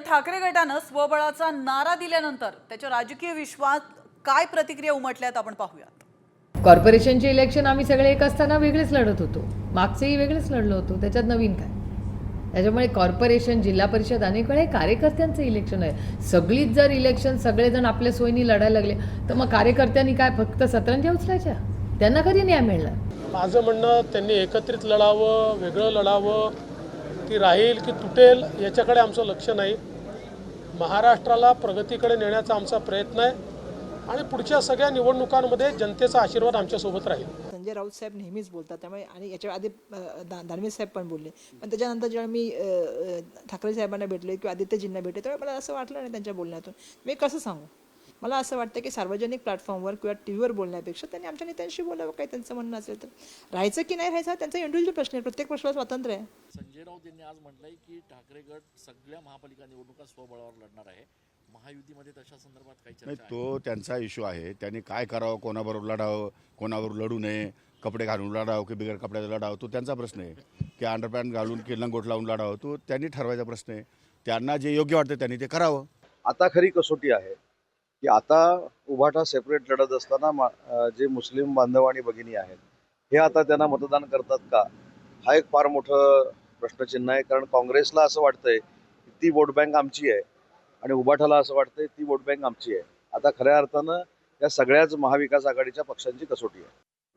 ठाकरे गटानं स्वबळाचा नारा दिल्यानंतर त्याच्या राजकीय विश्वात काय प्रतिक्रिया उमटल्यात आपण पाहूयात। कॉर्पोरेशनचे इलेक्शन आम्ही सगळे एक असताना वेगळेच लढत होतो, मागचेही वेगळेच लढलो होतो, त्याच्यात नवीन काय? त्याच्यामुळे कॉर्पोरेशन, जिल्हा परिषद अनेक वेळे कार्यकर्त्यांचं इलेक्शन आहे। सगळीच जर इलेक्शन सगळेजण आपल्या सोयीने लढायला लागले तर मग कार्यकर्त्यांनी काय फक्त सतरंज्या उचलायच्या? त्यांना कधी न्याय मिळणार? माझं म्हणणं, त्यांनी एकत्रित लढावं, वेगळं लढावं, ती राहील की तुटेल याच्याकडे आमचं लक्ष नाही। महाराष्ट्राला प्रगतीकडे नेण्याचा आमचा प्रयत्न आहे आणि पुढच्या सगळ्या निवडणुकांमध्ये जनतेचा आशीर्वाद आमच्यासोबत राहील। संजय राऊत साहेब नेहमीच बोलतात, त्यामुळे आणि याच्या आधी दानवे साहेब पण बोलले, पण त्याच्यानंतर जेव्हा मी ठाकरे साहेबांना भेटले किंवा आदित्यजींना भेटले तेव्हा मला असं वाटलं नाही त्यांच्या बोलण्यातून। मी कसं सांगू, मला असं वाटतं की सार्वजनिक प्लॅटफॉर्मवर किंवा टी व्हीवर बोलण्यापेक्षा त्यांनी आमच्या नेत्यांशी बोलावं, काही त्यांचं म्हणणं असेल तर। राहायचं की नाही राहायचं त्यांचा इंडिव्हिज्युअल प्रश्न आहे, प्रत्येक प्रश्नाला स्वातंत्र्य आहे। संजय राऊत यांनी आज म्हटलंय की ठाकरे गट सगळ्या महापालिका निवडणुका स्वबळावर लढणार आहे। महायुतीमध्ये तशा संदर्भात काही चर्चा नाही, तो त्यांचा इश्यू आहे। त्यांनी काय करावं, कोणाबरोबर लढावं, कोणाबरोबर लढू नये, कपडे घालून लढावं की बिगर कपड्याचा लढावं, तो त्यांचा प्रश्न आहे। की अंडरपॅन्ट घालून की लंगोट लावून लढावं, तो त्यांनी ठरवायचा प्रश्न आहे। त्यांना जे योग्य वाटतं त्यांनी ते करावं। आता खरी कसोटी आहे की आता उभाटा सेपरेट लढत असताना जे मुस्लिम बांधव आणि भगिनी आहेत हे आता त्यांना मतदान करतात का, हा एक फार मोठं प्रश्नचिन्ह आहे। कारण काँग्रेसला असं वाटतंय की ती वोट बँक आमची आहे आणि उभाटाला असं वाटतंय ती वोट बँक आमची आहे। आता खऱ्या अर्थानं या सगळ्याच महाविकास आघाडीच्या पक्षांची कसोटी आहे।